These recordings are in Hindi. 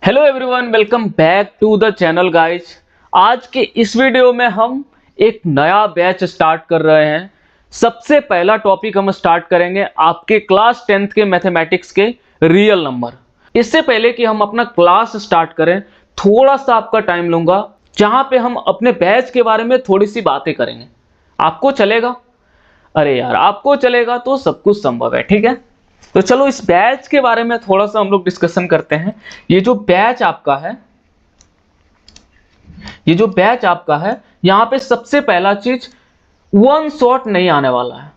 Hello everyone, welcome back to the channel guys. आज के इस वीडियो में हम एक नया बैच स्टार्ट कर रहे हैं। सबसे पहला टॉपिक हम स्टार्ट करेंगे आपके क्लास 10th के मैथमेटिक्स के रियल नंबर। इससे पहले कि हम अपना क्लास स्टार्ट करें, थोड़ा सा आपका टाइम लूंगा जहां पे हम अपने बैच के बारे में थोड़ी सी बातें करेंगे। आपको चलेगा? अरे यार, आपको चलेगा तो सब कुछ संभव है। ठीक है, तो चलो इस बैच के बारे में थोड़ा सा हम लोग डिस्कशन करते हैं। ये जो बैच आपका है यहाँ पे सबसे पहला चीज, वन शॉट नहीं आने वाला है।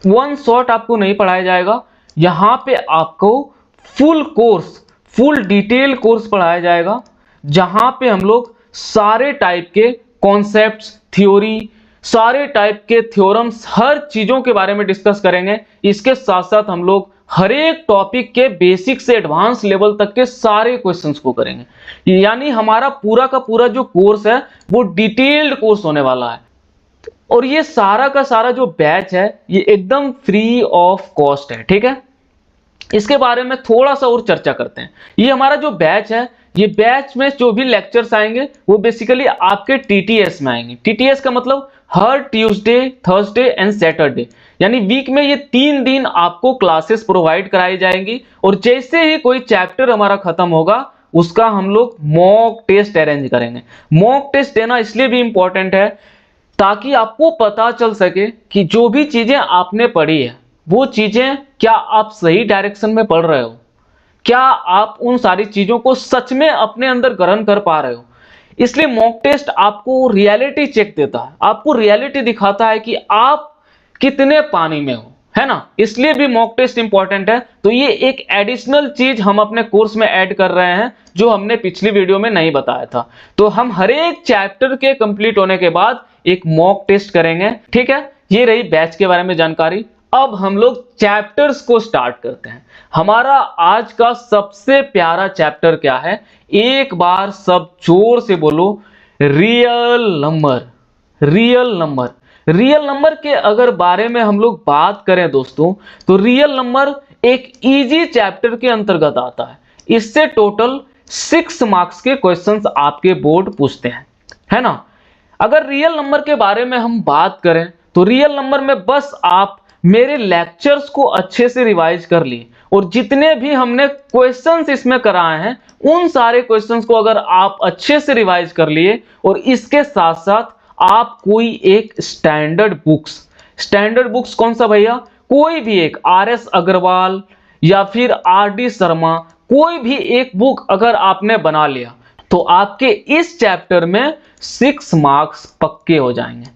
वन शॉट आपको नहीं पढ़ाया जाएगा। यहाँ पे आपको full course, full detail course पढ़ाया जाएगा, जहां पे हम लोग सारे टाइप के कॉन्सेप्ट्स, थ्योरी, सारे टाइप के थ्योरम्स, हर चीजों के बारे में डिस्कस करेंगे। इसके साथ साथ हम लोग हर एक टॉपिक के बेसिक से एडवांस लेवल तक के सारे क्वेश्चंस को करेंगे। यानी हमारा पूरा का पूरा जो कोर्स है वो डिटेल्ड कोर्स होने वाला है। और ये सारा का सारा जो बैच है ये एकदम फ्री ऑफ कॉस्ट है। ठीक है, इसके बारे में थोड़ा सा और चर्चा करते हैं। ये हमारा जो बैच है, ये बैच में जो भी लेक्चर्स आएंगे वो बेसिकली आपके टीटीएस में आएंगे। टीटीएस का मतलब हर ट्यूसडे, थर्सडे एंड सैटरडे, यानी वीक में ये 3 दिन आपको क्लासेस प्रोवाइड कराई जाएंगी। और जैसे ही कोई चैप्टर हमारा खत्म होगा उसका हम लोग मॉक टेस्ट अरेंज करेंगे। मॉक टेस्ट देना इसलिए भी इंपॉर्टेंट है ताकि आपको पता चल सके कि जो भी चीजें आपने पढ़ी है वो चीजें क्या आप सही डायरेक्शन में पढ़ रहे हो, क्या आप उन सारी चीजों को सच में अपने अंदर ग्रहण कर पा रहे हो। इसलिए मॉक टेस्ट आपको रियलिटी चेक देता है, आपको रियलिटी दिखाता है कि आप कितने पानी में हो, है ना। इसलिए भी मॉक टेस्ट इंपॉर्टेंट है। तो ये एक एडिशनल चीज हम अपने कोर्स में ऐड कर रहे हैं जो हमने पिछली वीडियो में नहीं बताया था। तो हम हर एक चैप्टर के कंप्लीट होने के बाद एक मॉक टेस्ट करेंगे। ठीक है, ये रही बैच के बारे में जानकारी। अब हम लोग चैप्टर्स को स्टार्ट करते हैं। हमारा आज का सबसे प्यारा चैप्टर क्या है? एक बार सब जोर से बोलो, real number. Real number, real number के अगर बारे में हम लोग बात करें दोस्तों, तो रियल नंबर एक इजी चैप्टर के अंतर्गत आता है। इससे टोटल 6 मार्क्स के क्वेश्चंस आपके बोर्ड पूछते हैं, है ना। अगर रियल नंबर के बारे में हम बात करें तो रियल नंबर में बस आप मेरे लेक्चर्स को अच्छे से रिवाइज कर लिए और जितने भी हमने क्वेश्चंस इसमें कराए हैं उन सारे क्वेश्चंस को अगर आप अच्छे से रिवाइज कर लिए और इसके साथ साथ आप कोई एक स्टैंडर्ड बुक्स कौन सा भैया? कोई भी एक RS अग्रवाल या फिर RD शर्मा, कोई भी एक बुक अगर आपने बना लिया तो आपके इस चैप्टर में 6 मार्क्स पक्के हो जाएंगे।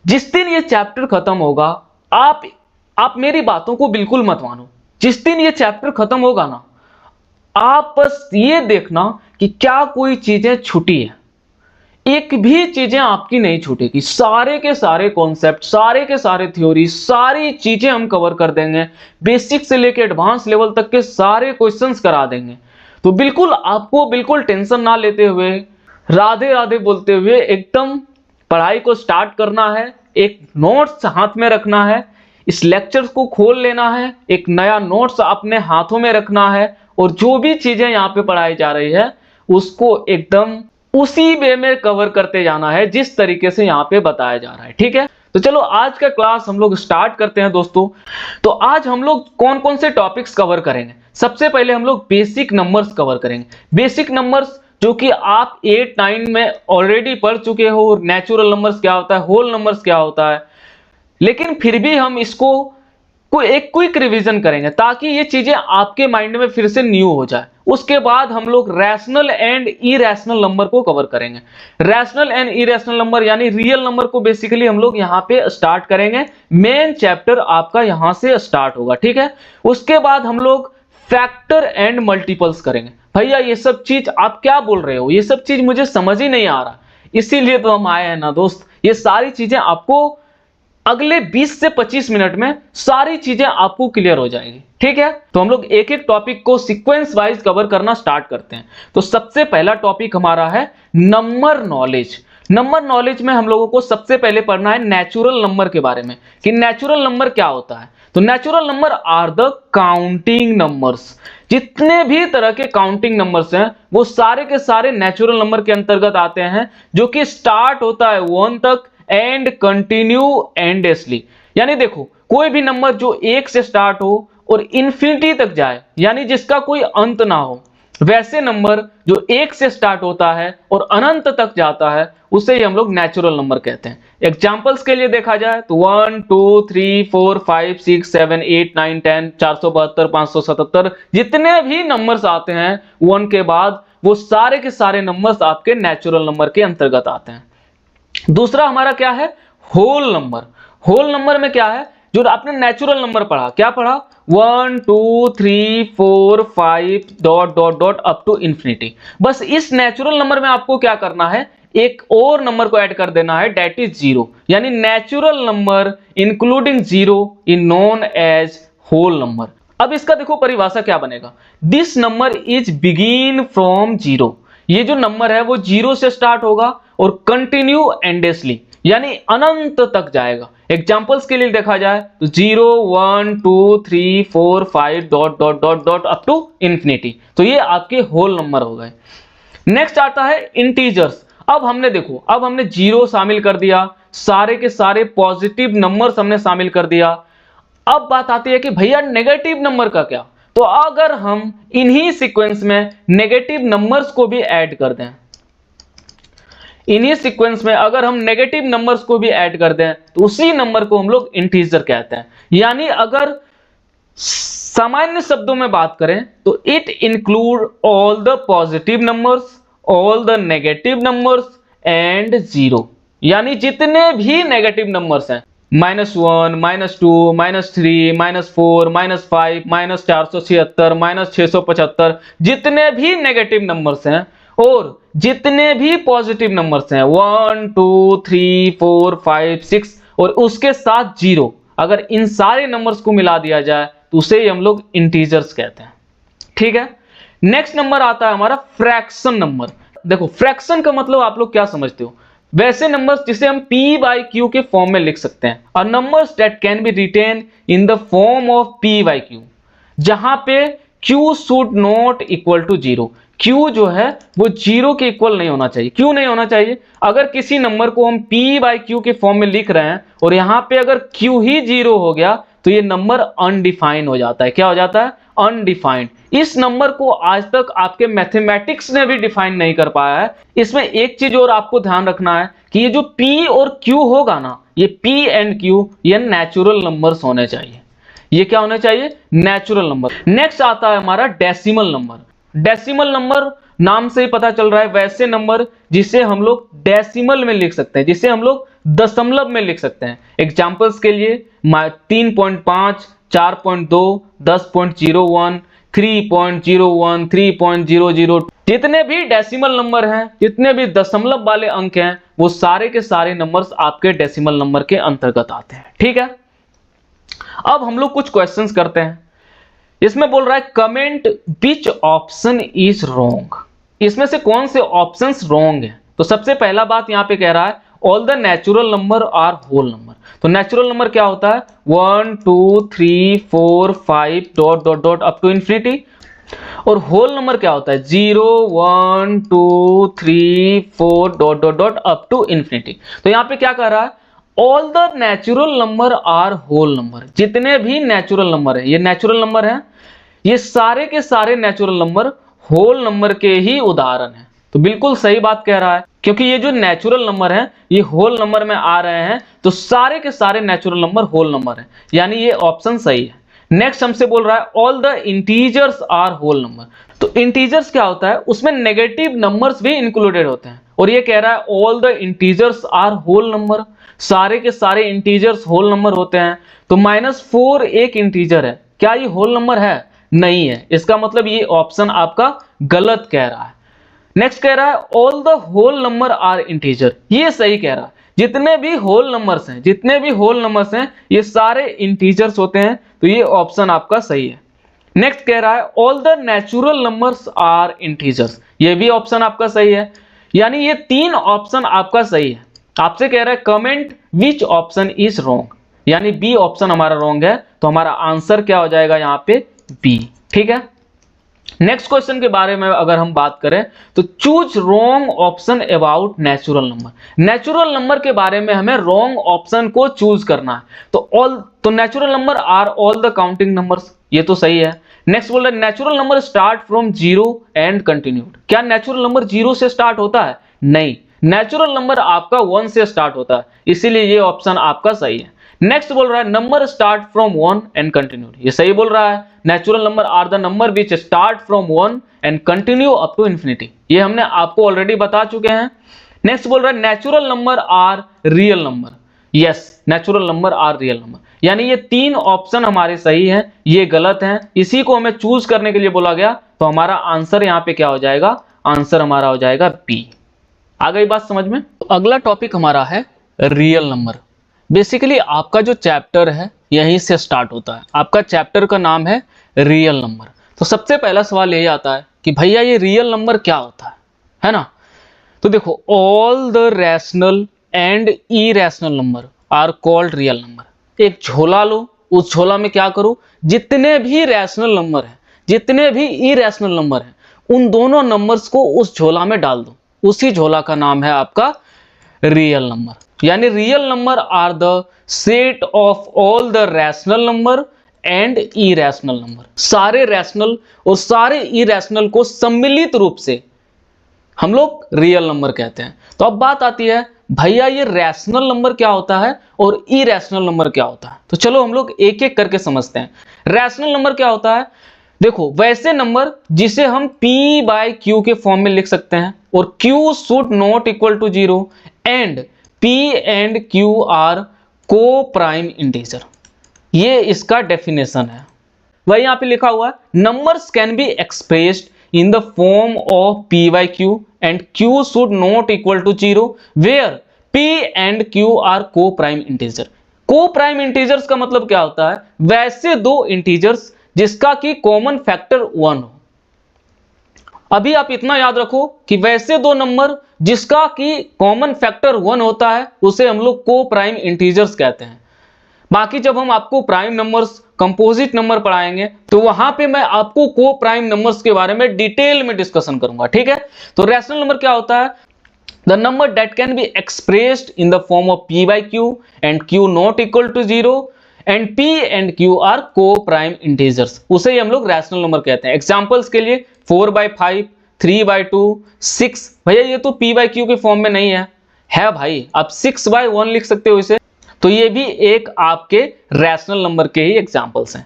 जिस दिन ये चैप्टर खत्म होगा, आप मेरी बातों को बिल्कुल मत मानो। जिस दिन ये चैप्टर खत्म होगा ना, आप बस ये देखना कि क्या कोई चीजें छूटी है। एक भी चीजें आपकी नहीं छूटेगी। सारे के सारे कॉन्सेप्ट, सारे के सारे थ्योरी, सारी चीजें हम कवर कर देंगे। बेसिक से लेकर एडवांस लेवल तक के सारे क्वेश्चंस करा देंगे। तो बिल्कुल आपको बिल्कुल टेंशन ना लेते हुए, राधे राधे बोलते हुए एकदम पढ़ाई को स्टार्ट करना है। एक नोट्स हाथ में रखना है, इस लेक्चर्स को खोल लेना है, एक नया नोट्स अपने हाथों में रखना है और जो भी चीजें यहाँ पे पढ़ाई जा रही है उसको एकदम उसी वे में कवर करते जाना है जिस तरीके से यहाँ पे बताया जा रहा है। ठीक है, तो चलो आज का क्लास हम लोग स्टार्ट करते हैं दोस्तों। तो आज हम लोग कौन कौन से टॉपिक्स कवर करेंगे? सबसे पहले हम लोग बेसिक नंबर्स कवर करेंगे। बेसिक नंबर्स जो कि आप 8, 9 में ऑलरेडी पढ़ चुके हो। नेचुरल नंबर्स क्या होता है, होल नंबर्स क्या होता है, लेकिन फिर भी हम इसको एक क्विक रिवीजन करेंगे ताकि ये चीजें आपके माइंड में फिर से न्यू हो जाए। उसके बाद हम लोग रैशनल एंड इरेशनल नंबर को कवर करेंगे। रैशनल एंड इरेशनल नंबर यानी रियल नंबर को बेसिकली हम लोग यहाँ पे स्टार्ट करेंगे। मेन चैप्टर आपका यहाँ से स्टार्ट होगा। ठीक है, उसके बाद हम लोग फैक्टर एंड मल्टीपल्स करेंगे। भैया ये सब चीज आप क्या बोल रहे हो, ये सब चीज मुझे समझ ही नहीं आ रहा, इसीलिए तो हम आए हैं ना दोस्त। ये सारी चीजें आपको अगले 20 से 25 मिनट में सारी चीजें आपको क्लियर हो जाएगी। ठीक है, तो हम लोग एक एक टॉपिक को सीक्वेंस वाइज कवर करना स्टार्ट करते हैं। तो सबसे पहला टॉपिक हमारा है नंबर नॉलेज। नंबर नॉलेज में हम लोगों को सबसे पहले पढ़ना है नेचुरल नंबर के बारे में कि नेचुरल नंबर क्या होता है। तो natural number are the counting numbers. जितने भी तरह के काउंटिंग नंबर्स हैं वो सारे के सारे नेचुरल नंबर के अंतर्गत आते हैं, जो कि स्टार्ट होता है 1 तक एंड कंटिन्यू एंडलेसली। यानी देखो, कोई भी नंबर जो 1 से स्टार्ट हो और इंफिनिटी तक जाए, यानी जिसका कोई अंत ना हो, वैसे नंबर जो 1 से स्टार्ट होता है और अनंत तक जाता है, उसे ही हम लोग नेचुरल नंबर कहते हैं। एग्जांपल्स के लिए देखा जाए तो 1 2 3 4 5 6 7 8 9 10 472 577 जितने भी नंबर्स आते हैं 1 के बाद, वो सारे के सारे नंबर्स आपके नेचुरल नंबर के अंतर्गत आते हैं। दूसरा हमारा क्या है, होल नंबर। होल नंबर में क्या है, जो आपने नेचुरल नंबर पढ़ा, क्या पढ़ा, 1 2 3 4 5 dot dot dot up to infinity. बस इस नेचुरल नंबर में आपको क्या करना है, एक और नंबर को ऐड कर देना है, डेट इज जीरो। यानी natural number including zero in known as whole number. अब इसका देखो परिभाषा क्या बनेगा, this number is begin from zero. ये जो नंबर है वो जीरो से स्टार्ट होगा और कंटिन्यू एंडलेसली, यानी अनंत तक जाएगा। एग्जांपल्स के लिए देखा जाए तो 0 1 2 3 4 5 dot dot dot dot up to infinity. तो ये आपके होल नंबर हो गए। नेक्स्ट आता है इंटीजर्स। अब हमने देखो, अब हमने जीरो शामिल कर दिया, सारे के सारे पॉजिटिव नंबर्स हमने शामिल कर दिया। अब बात आती है कि भैया नेगेटिव नंबर का क्या, तो अगर हम इन्हीं सीक्वेंस में नेगेटिव नंबर्स को भी ऐड कर दें, इन्हीं सीक्वेंस में अगर हम नेगेटिव नंबर्स को भी ऐड कर दें, तो उसी नंबर को हम लोग इंटीजर कहते हैं। यानी अगर सामान्य शब्दों में बात करें तो it include all the positive numbers, all the negative numbers and zero. यानी जितने भी नेगेटिव नंबर्स हैं, -1 -2 -3 -4 -5 -476 -675, जितने भी नेगेटिव नंबर्स हैं और जितने भी पॉजिटिव नंबर्स हैं 1 2 3 4 5 6 और उसके साथ जीरो, अगर इन सारे नंबर्स को मिला दिया जाए तो उसे ही हम लोग इंटीजर्स कहते हैं। ठीक है। नेक्स्ट नंबर आता है हमारा फ्रैक्शन नंबर। देखो, फ्रैक्शन का मतलब आप लोग क्या समझते हो, वैसे नंबर्स जिसे हम p/q के फॉर्म में लिख सकते हैं, और numbers that can be written in the form of p/q, जहां पे q should not equal to zero. q जो है वो जीरो के इक्वल नहीं होना चाहिए। क्यों नहीं होना चाहिए, अगर किसी नंबर को हम p/q के फॉर्म में लिख रहे हैं और यहाँ पे अगर q ही जीरो हो गया तो ये नंबर अनडिफाइंड हो जाता है। क्या हो जाता है, अनडिफाइंड। इस नंबर को आज तक आपके मैथमेटिक्स ने भी डिफाइन नहीं कर पाया है। इसमें एक चीज और आपको ध्यान रखना है कि ये जो p और q होगा ना, ये p एंड q ये नेचुरल नंबर्स होने चाहिए। ये क्या होने चाहिए, नेचुरल नंबर। नेक्स्ट आता है हमारा डेसिमल नंबर। डेसिमल नंबर नाम से ही पता चल रहा है, वैसे नंबर जिसे हम लोग डेसिमल में लिख सकते हैं, जिसे हम लोग दशमलव में लिख सकते हैं। एग्जांपल्स के लिए 3.5 4.2 10.01 3.01 3.00, जितने भी डेसिमल नंबर हैं, जितने भी दशमलव वाले अंक हैं, वो सारे के सारे नंबर्स आपके डेसिमल नंबर के अंतर्गत आते हैं। ठीक है। अब हम लोग कुछ क्वेश्चंस करते हैं। इसमें बोल रहा है comment which option is wrong. इसमें से कौन से ऑप्शंस रॉन्ग है। तो सबसे पहला बात यहाँ पे कह रहा है all the natural number are whole number. तो नेचुरल नंबर क्या होता है, 1 2 3 4 5 dot dot dot up to infinity. और होल नंबर क्या होता है, 0 1 2 3 4 dot dot dot up to infinity. तो यहाँ पे क्या कह रहा है, all the natural number are whole number. जितने भी नेचुरल नंबर है, ये नेचुरल नंबर है, ये सारे के सारे नेचुरल नंबर होल नंबर के ही उदाहरण हैं। तो बिल्कुल सही बात कह रहा है, क्योंकि ये जो नेचुरल नंबर है ये होल नंबर में आ रहे हैं, तो सारे के सारे नेचुरल नंबर होल नंबर है, यानी ये ऑप्शन सही है। नेक्स्ट हमसे बोल रहा है all the integers are whole number. तो इंटीजर्स क्या होता है, उसमें नेगेटिव नंबर्स भी इंक्लूडेड होते हैं, और ये कह रहा है all the integers are whole number. सारे के सारे इंटीजर्स होल नंबर होते हैं। तो -4 एक इंटीजर है, क्या ये होल नंबर है, नहीं है। इसका मतलब ये ऑप्शन आपका गलत कह रहा है। नेक्स्ट कह रहा है all the whole number are integer, ये सही कह रहा है। जितने भी होल नंबर्स हैं, जितने भी होल नंबर्स हैं, ये सारे इंटीजर्स होते हैं, तो ये ऑप्शन आपका सही है। नेक्स्ट कह रहा है all the natural numbers are integers, ये भी ऑप्शन आपका सही है। यानी ये 3 ऑप्शन आपका सही है। आपसे कह रहा है comment which option is wrong, यानी बी ऑप्शन हमारा रॉन्ग है। तो हमारा आंसर क्या हो जाएगा यहाँ पे, बी। ठीक है। नेक्स्ट क्वेश्चन के बारे में अगर हम बात करें तो choose wrong option about natural number. Natural number के बारे में हमें रॉन्ग ऑप्शन को चूज करना है। तो natural number are all the counting numbers, ये तो सही है। नेक्स्ट बोल रहा है natural number start from zero and continued. क्या नेचुरल नंबर जीरो से स्टार्ट होता है? नहीं, नेचुरल नंबर आपका 1 से स्टार्ट होता है, इसीलिए ये ऑप्शन आपका सही है। नेक्स्ट बोल रहा है number start from 1 and continued, ये सही बोल रहा है। Natural number are the number which start from 1 and continue up to infinity, ये हमने आपको ऑलरेडी बता चुके हैं। नेक्स्ट बोल रहा है natural number are real number. Yes, natural number are real number, यानी ये 3 ऑप्शन हमारे सही हैं, ये गलत हैं। इसी को हमें चूज करने के लिए बोला गया, तो हमारा आंसर यहाँ पे क्या हो जाएगा? आंसर हमारा हो जाएगा बी। आ गई बात समझ में? तो अगला टॉपिक हमारा है रियल नंबर। बेसिकली आपका जो चैप्टर है यहीं से स्टार्ट होता है। आपका चैप्टर का नाम है रियल नंबर। तो सबसे पहला सवाल यही आता है कि भैया ये रियल नंबर क्या होता है ना? तो देखो, all the rational and irrational number are called real number. एक झोला लो, उस झोला में क्या करो, जितने भी रैशनल नंबर है, जितने भी इरेशनल नंबर है, उन दोनों नंबर्स को उस झोला में डाल दो, उसी झोला का नाम है आपका रियल नंबर। यानी real number are the set of all the rational number and irrational number. सारे रैशनल और सारे इरेशनल को सम्मिलित रूप से हम लोग रियल नंबर कहते हैं। तो अब बात आती है, भैया ये रैशनल नंबर क्या होता है और इरेशनल नंबर क्या होता है? तो चलो हम लोग एक एक करके समझते हैं। रैशनल नंबर क्या होता है? देखो, वैसे नंबर जिसे हम p बाय q के फॉर्म में लिख सकते हैं, और q should not equal to 0 and p and q are coprime integer. ये इसका डेफिनेशन है। वही यहाँ पे लिखा हुआ है, numbers can be expressed in the form of p by q and q should not equal to 0 where p and q are co-prime integer। co-prime integers का मतलब क्या होता है? वैसे दो इंटीजर्स जिसका कि कॉमन फैक्टर 1 हो। अभी आप इतना याद रखो कि वैसे दो नंबर जिसका कि कॉमन फैक्टर 1 होता है उसे हम लोग को-प्राइम इंटीजर्स कहते हैं। बाकी जब हम आपको प्राइम नंबर्स, कंपोजिट नंबर पढ़ाएंगे तो वहां पे मैं आपको को प्राइम नंबर्स के बारे में डिटेल में डिस्कशन करूंगा, ठीक है? तो रैशनल नंबर क्या होता है? The number that can be expressed in the form of p by q and q not equal to 0 and p and q are coprime integers, उसे ही हम लोग रैशनल नंबर कहते हैं। एग्जांपल्स के लिए 4 by 5, 3 by 2, 6। भैया ये तो p by q के फॉर्म में नहीं है भाई, आप 6 by 1 लिख सकते हो इसे। तो ये भी एक आपके रैशनल नंबर के ही एग्जांपल्स हैं।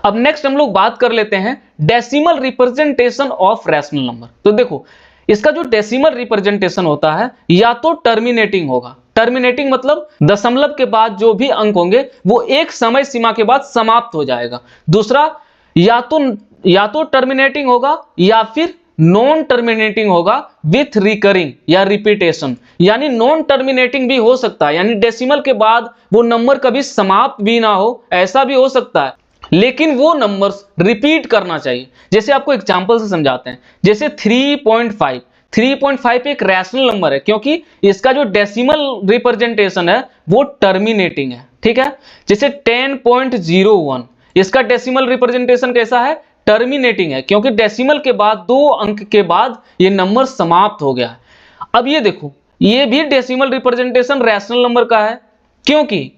अब नेक्स्ट हम लोग बात कर लेते हैं decimal representation of rational number. तो देखो, इसका जो डेसिमल रिप्रेजेंटेशन होता है या तो टर्मिनेटिंग होगा। टर्मिनेटिंग मतलब दशमलव के बाद जो भी अंक होंगे वो एक समय सीमा के बाद समाप्त हो जाएगा। दूसरा, या तो टर्मिनेटिंग होगा या फिर नॉन टर्मिनेटिंग होगा विथ रिकरिंग या रिपीटेशन। यानी नॉन टर्मिनेटिंग भी हो सकता है, यानी डेसिमल के बाद वो नंबर कभी समाप्त भी ना हो, ऐसा भी हो सकता है, लेकिन वो नंबर्स रिपीट करना चाहिए। जैसे आपको एग्जांपल से समझाते हैं, जैसे 3.5 एक रैशनल नंबर है क्योंकि इसका जो डेसिमल रिप्रेजेंटेशन है वो टर्मिनेटिंग है, ठीक है? जैसे 10.01 इसका डेसिमल रिप्रेजेंटेशन कैसा है? टर्मिनेटिंग है, क्योंकि डेसिमल के बाद 2 अंक के बाद ये नंबर समाप्त हो गया है। अब ये देखो, ये भी डेसिमल रिप्रेजेंटेशन रैशनल नंबर का है, क्योंकि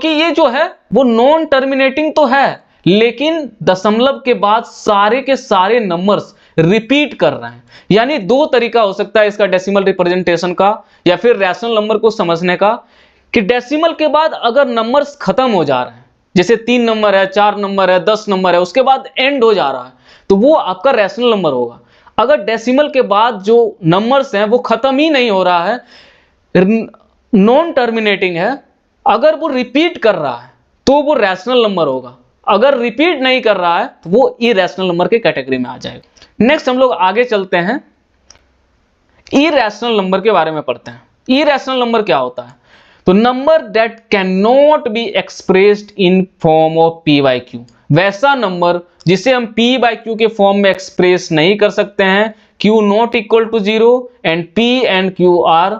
ये जो है वो नॉन टर्मिनेटिंग तो है, लेकिन दशमलव के बाद सारे के सारे नंबर्स रिपीट कर रहे हैं। यानी 2 तरीका हो सकता है इसका डेसिमल रिप्रेजेंटेशन का या फिर रैशनल नंबर को समझने का, कि डेसिमल के बाद अगर नंबर्स खत्म हो जा रहे हैं, जैसे 3 नंबर है, 4 नंबर है, 10 नंबर है, उसके बाद एंड हो जा रहा है, तो वो आपका रैशनल नंबर होगा। अगर डेसिमल के बाद जो नंबर्स हैं वो खत्म ही नहीं हो रहा है, नॉन टर्मिनेटिंग है, अगर वो रिपीट कर रहा है तो वो रैशनल नंबर होगा। अगर रिपीट नहीं कर रहा है तो वो इरेशनल नंबर के कैटेगरी में आ जाएगा। नेक्स्ट हम लोग आगे चलते हैं, इरेशनल नंबर के बारे में पढ़ते हैं। इरेशनल नंबर क्या होता है? तो number that can not be expressed in form of p by q, वैसा नंबर जिसे हम p by q के फॉर्म में एक्सप्रेस नहीं कर सकते हैं। q not equal to 0 and p and q are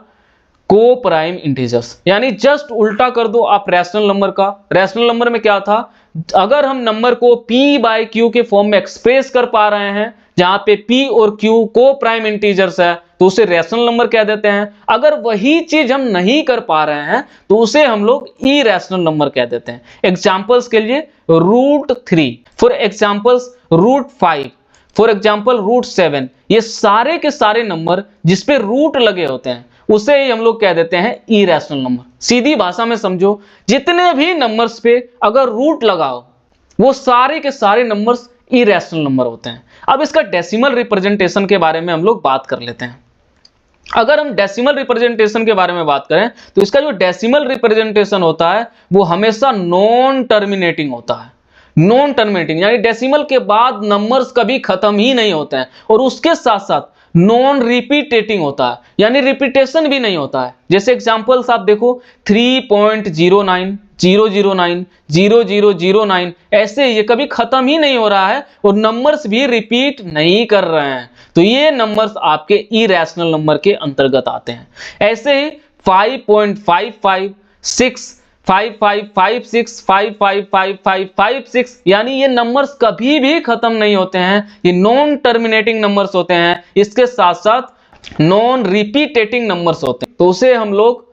coprime integers. यानी जस्ट उल्टा कर दो आप रैशनल नंबर का। रैशनल नंबर में क्या था? अगर हम नंबर को p बाय q के फॉर्म में एक्सप्रेस कर पा रहे हैं, जहां पे p और q को प्राइम इंटीजर्स है, तो उसे रैशनल नंबर कह देते हैं। अगर वही चीज हम नहीं कर पा रहे हैं तो उसे हम लोग इरेशनल नंबर कह देते हैं। एग्जांपल्स के लिए √3, फॉर एग्जांपल्स √5, फॉर एग्जांपल √7, ये सारे के सारे नंबर जिसपे रूट लगे होते हैं उसे ही हम लोग कह देते हैं इरेशनल नंबर। सीधी भाषा में समझो, जितने भी नंबर्स पे अगर रूट लगाओ वो सारे के सारे नंबर्स इरेशनल नंबर होते हैं। अब इसका डेसिमल रिप्रेजेंटेशन के बारे में हम लोग बात कर लेते हैं। अगर हम डेसिमल रिप्रेजेंटेशन के बारे में बात करें तो इसका जो डेसिमल रिप्रेजेंटेशन होता है वो हमेशा नॉन टर्मिनेटिंग होता है। नॉन टर्मिनेटिंग यानी डेसिमल के बाद नंबर्स कभी खत्म ही नहीं होते हैं, और उसके साथ साथ नॉन रिपीटेटिंग होता है, यानी रिपीटेशन भी नहीं होता है। जैसे एग्जांपल्स आप देखो 3.09, 009, 0009, ऐसे ये कभी खत्म ही नहीं हो रहा है और नंबर्स भी रिपीट नहीं कर रहे हैं, तो ये नंबर्स आपके इरेशनल नंबर के अंतर्गत आते हैं। ऐसे ही 5.55, 6, 5556, 555556, यानी ये नंबर्स कभी भी खत्म नहीं होते हैं, ये नॉन टर्मिनेटिंग नंबर्स होते हैं। इसके साथ साथ नॉन रिपीटेटिंग नंबर्स होते हैं, तो उसे हम लोग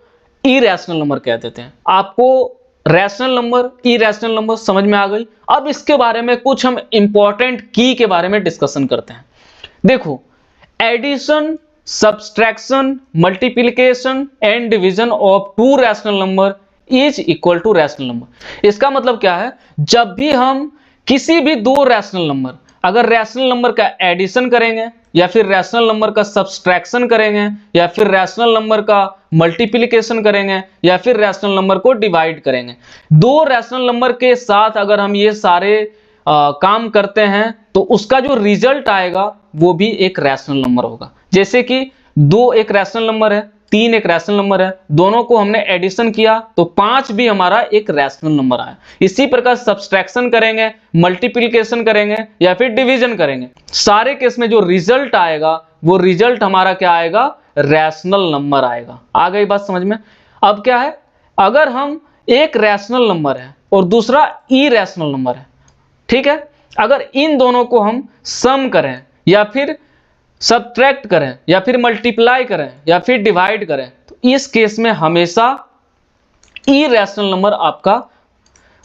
इरेशनल नंबर कह देते हैं। आपको रैशनल नंबर, इरेशनल नंबर समझ में आ गई। अब इसके बारे में कुछ हम इंपॉर्टेंट की के बारे में डिस्कशन करते हैं। देखो, addition, subtraction, multiplication and division of two rational number is equal to rational number. इसका मतलब क्या है, जब भी हम किसी भी दो रैशनल नंबर, अगर रैशनल नंबर का एडिशन करेंगे या फिर रैशनल नंबर का सब्सट्रैक्शन करेंगे या फिर रैशनल नंबर का मल्टीप्लिकेशन करेंगे या फिर रैशनल नंबर को डिवाइड करेंगे, दो रैशनल नंबर के साथ अगर हम ये सारे काम करते हैं तो उसका जो रिजल्ट आएगा वो भी एक रैशनल नंबर होगा। जैसे कि 2 एक रैशनल नंबर है, 3 एक रैशनल नंबर है, दोनों को हमने एडिशन किया तो 5 भी हमारा एक रैशनल नंबर आया। इसी प्रकार सब्सट्रैक्शन करेंगे, मल्टीप्लिकेशन करेंगे या फिर डिवीजन करेंगे, सारे केस में जो रिजल्ट आएगा वो रिजल्ट हमारा क्या आएगा, रैशनल नंबर आएगा। आ गई बात समझ में। अब क्या है, अगर हम एक रैशनल नंबर है और दूसरा इरेशनल नंबर है, ठीक है, अगर इन दोनों को हम सम करें या फिर सब्ट्रैक्ट करें या फिर मल्टीप्लाई करें या फिर डिवाइड करें, तो इस केस में हमेशा इरेशनल नंबर आपका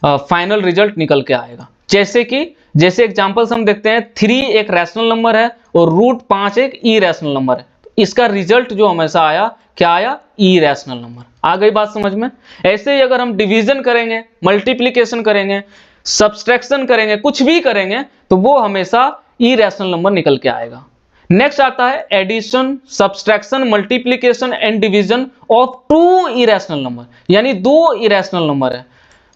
फाइनल रिजल्ट निकल के आएगा। जैसे एग्जांपल्स हम देखते हैं, 3 एक रैशनल नंबर है और √5 एक इरेशनल नंबर है, तो इसका रिजल्ट जो हमेशा आया क्या आया, इरेशनल नंबर। आ गई बात समझ में। ऐसे ही अगर हम डिवीजन करेंगे, मल्टीप्लिकेशन करेंगे, सब्सट्रैक्शन करेंगे, कुछ भी करेंगे, तो वो हमेशा इरेशनल नंबर निकल के आएगा। नेक्स्ट आता है addition, subtraction, multiplication and division of two irrational number, यानी दो इरेशनल नंबर है,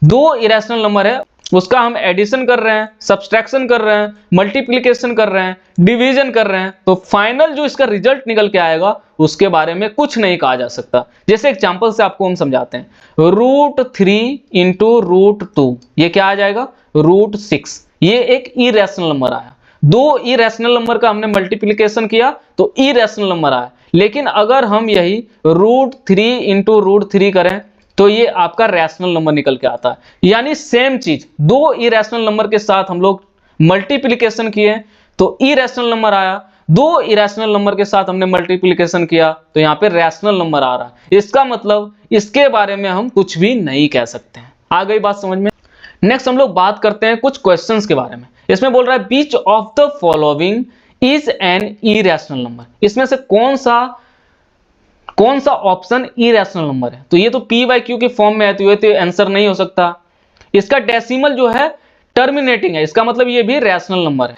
दो इरेशनल नंबर है, उसका हम एडिशन कर रहे हैं, सब्सट्रैक्शन कर रहे हैं, मल्टीप्लिकेशन कर रहे हैं, डिवीजन कर रहे हैं, तो फाइनल जो इसका रिजल्ट निकल के आएगा उसके बारे में कुछ नहीं कहा जा सकता। जैसे एग्जांपल से आपको हम समझाते हैं, √3 इंटू √2, ये क्या आ जाएगा, √6, ये एक इरेशनल नंबर आया। दो इरेशनल नंबर का हमने मल्टीप्लिकेशन किया तो इरेशनल नंबर आया। लेकिन अगर हम यही √3 इंटू √3 करें तो ये आपका रैशनल नंबर निकल के आता है। यानी सेम चीज, दो इरेशनल नंबर के साथ हम लोग मल्टीप्लिकेशन किए तो इरेशनल नंबर आया, दो इरेशनल नंबर के साथ हमने मल्टीप्लिकेशन किया तो यहाँ पे रैशनल नंबर आ रहा है। इसका मतलब इसके बारे में हम कुछ भी नहीं कह सकते हैं। आ गई बात समझ में। नेक्स्ट हम लोग बात करते हैं कुछ क्वेश्चंस के बारे में। इसमें बोल रहा है which of the following is an irrational number, इसमें से कौन सा ऑप्शन इरेशनल नंबर है। तो ये तो p/q के फॉर्म में है तो ये तो आंसर नहीं हो सकता। इसका डेसिमल जो है टर्मिनेटिंग है, इसका मतलब ये भी रैशनल नंबर है।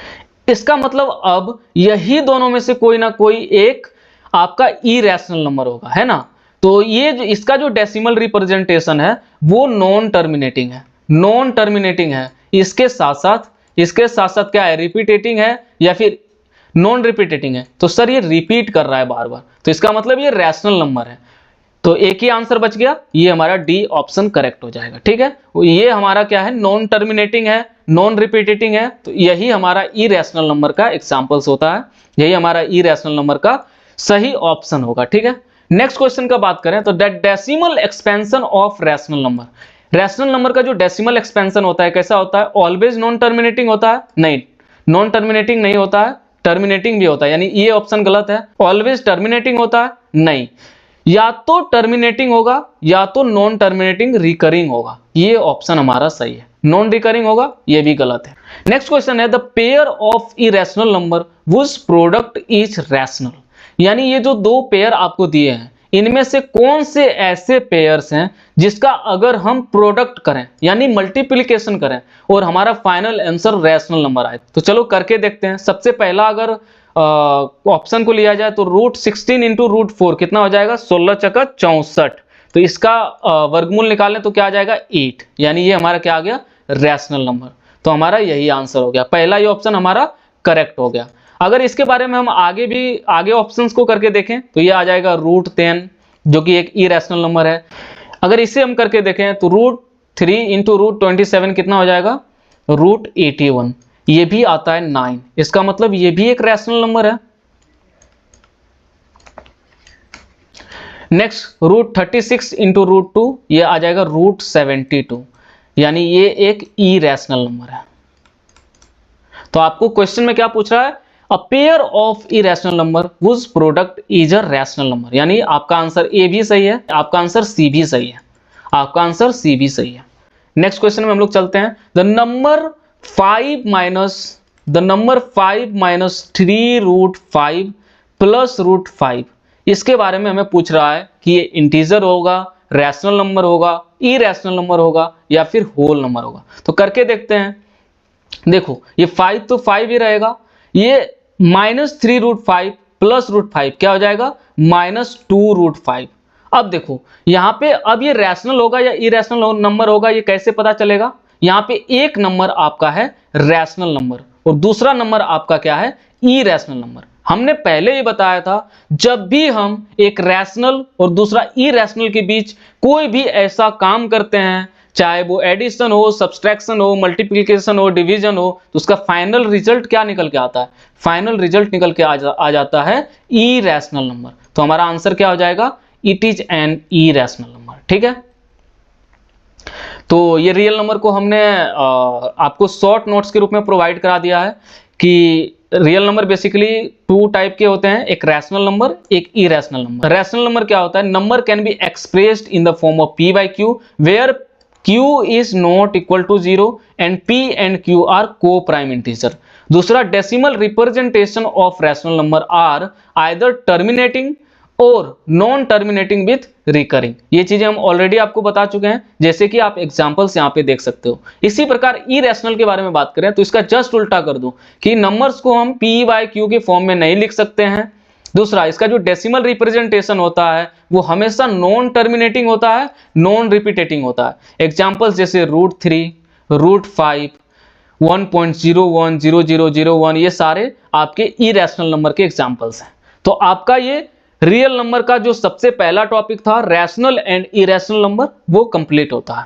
इसका मतलब अब यही दोनों में से कोई ना कोई एक आपका इरेशनल नंबर होगा, है ना। तो ये इसका जो डेसिमल रिप्रेजेंटेशन है वो नॉन टर्मिनेटिंग है, नॉन टर्मिनेटिंग है। इसके साथ साथ क्या है, रिपीटेटिंग है या फिर नॉन रिपीटेटिंग है। तो सर ये रिपीट कर रहा है बार बार, तो इसका मतलब ये रैशनल नंबर है। तो एक ही आंसर बच गया, ये हमारा डी ऑप्शन करेक्ट हो जाएगा। ठीक है, ये हमारा क्या है, नॉन टर्मिनेटिंग है, नॉन रिपीटेटिंग है, तो यही हमारा इरेशनल नंबर का एग्जांपल्स होता है, यही हमारा इरेशनल नंबर का सही ऑप्शन होगा। ठीक है, नेक्स्ट क्वेश्चन का बात करें तो the decimal expansion of rational number, rational number का जो डेसिमल एक्सपेंशन होता है कैसा होता है, ऑलवेज नॉन टर्मिनेटिंग होता है, नहीं नॉन टर्मिनेटिंग नहीं होता है, टर्मिनेटिंग भी होता है, यानी ये ऑप्शन गलत है। ऑलवेज टर्मिनेटिंग होता है, नहीं, या तो टर्मिनेटिंग होगा या तो नॉन टर्मिनेटिंग रिकरिंग होगा, ये ऑप्शन हमारा सही है। नॉन रिकरिंग होगा, ये भी गलत है। नेक्स्ट क्वेश्चन है the pair of irrational number whose product is rational, यानी ये जो दो पेयर आपको दिए हैं इनमें से कौन से ऐसे पेयर्स हैं जिसका अगर हम प्रोडक्ट करें यानी मल्टीप्लिकेशन करें और हमारा फाइनल आंसर रैशनल नंबर आए। तो चलो करके देखते हैं। सबसे पहला अगर ऑप्शन को लिया जाए तो √16 इंटू √4 कितना हो जाएगा, 16 चका 64। तो इसका वर्गमूल निकालें तो क्या आ जाएगा 8, यानी ये हमारा क्या आ गया रैशनल नंबर। तो हमारा यही आंसर हो गया, पहला ये ऑप्शन हमारा करेक्ट हो गया। अगर इसके बारे में हम आगे ऑप्शंस को करके देखें तो ये आ जाएगा √10 जो कि एक इरेशनल नंबर है। अगर इसे हम करके देखें तो √3 इंटू √27 कितना हो जाएगा √81, ये भी आता है 9, इसका मतलब ये भी एक रैशनल नंबर है। नेक्स्ट √36 इंटू √2 ये आ जाएगा √72, यानी ये एक इरेशनल नंबर है। तो आपको क्वेश्चन में क्या पूछ रहा है, a pair of irrational number whose product is a rational number, यानी आपका आंसर ए भी सही है, आपका आंसर सी भी सही है, आपका आंसर सी भी सही है। नेक्स्ट क्वेश्चन में हम लोग चलते हैं। द नंबर 5 माइनस 3√5 प्लस √5, इसके बारे में हमें पूछ रहा है कि ये इंटीजर होगा, रैशनल नंबर होगा, इरेशनल नंबर होगा या फिर होल नंबर होगा। तो करके देखते हैं। देखो ये 5 तो 5 ही रहेगा, ये -3√5 प्लस √5 क्या हो जाएगा -2√5। अब देखो यहाँ पे अब ये रैशनल होगा या इरेशनल नंबर होगा, ये कैसे पता चलेगा। यहाँ पे एक नंबर आपका है रैशनल नंबर और दूसरा नंबर आपका क्या है इरेशनल नंबर। हमने पहले ही बताया था जब भी हम एक रैशनल और दूसरा इरेशनल के बीच कोई भी ऐसा काम करते हैं, चाहे वो एडिशन हो, सब्सट्रैक्शन हो, मल्टीप्लिकेशन हो, डिवीजन हो, तो उसका फाइनल रिजल्ट क्या निकल के आता है, फाइनल रिजल्ट निकल के आ जाता है इरेशनल नंबर। तो हमारा आंसर क्या हो जाएगा, it is an irrational number. ठीक है, तो ये रियल नंबर को हमने आपको शॉर्ट नोट्स के रूप में प्रोवाइड करा दिया है कि रियल नंबर बेसिकली 2 टाइप के होते हैं, एक रैशनल नंबर, एक इरेशनल नंबर। रैशनल नंबर क्या होता है, number can be expressed in the form of p/q where q is not equal to 0 and p and q are co-prime integer। दूसरा decimal representation of rational number are either terminating और नॉन टर्मिनेटिंग विथ रिकरिंग। ये चीजें हम ऑलरेडी आपको बता चुके हैं, जैसे कि आप एग्जांपल्स यहाँ पे देख सकते हो। इसी प्रकार इरेशनल के बारे में बात करें तो इसका जस्ट उल्टा कर दो कि नंबर्स को हम p/q के फॉर्म में नहीं लिख सकते हैं। दूसरा इसका जो डेसिमल रिप्रेजेंटेशन होता है वो हमेशा नॉन टर्मिनेटिंग होता है, नॉन रिपीटेटिंग होता है। एग्जांपल्स जैसे √3, √5, 1.01, 0001, ये सारे आपके इरेशनल नंबर के एग्जांपल्स हैं। तो आपका ये रियल नंबर का जो सबसे पहला टॉपिक था रैशनल एंड इरेशनल नंबर वो कंप्लीट होता है।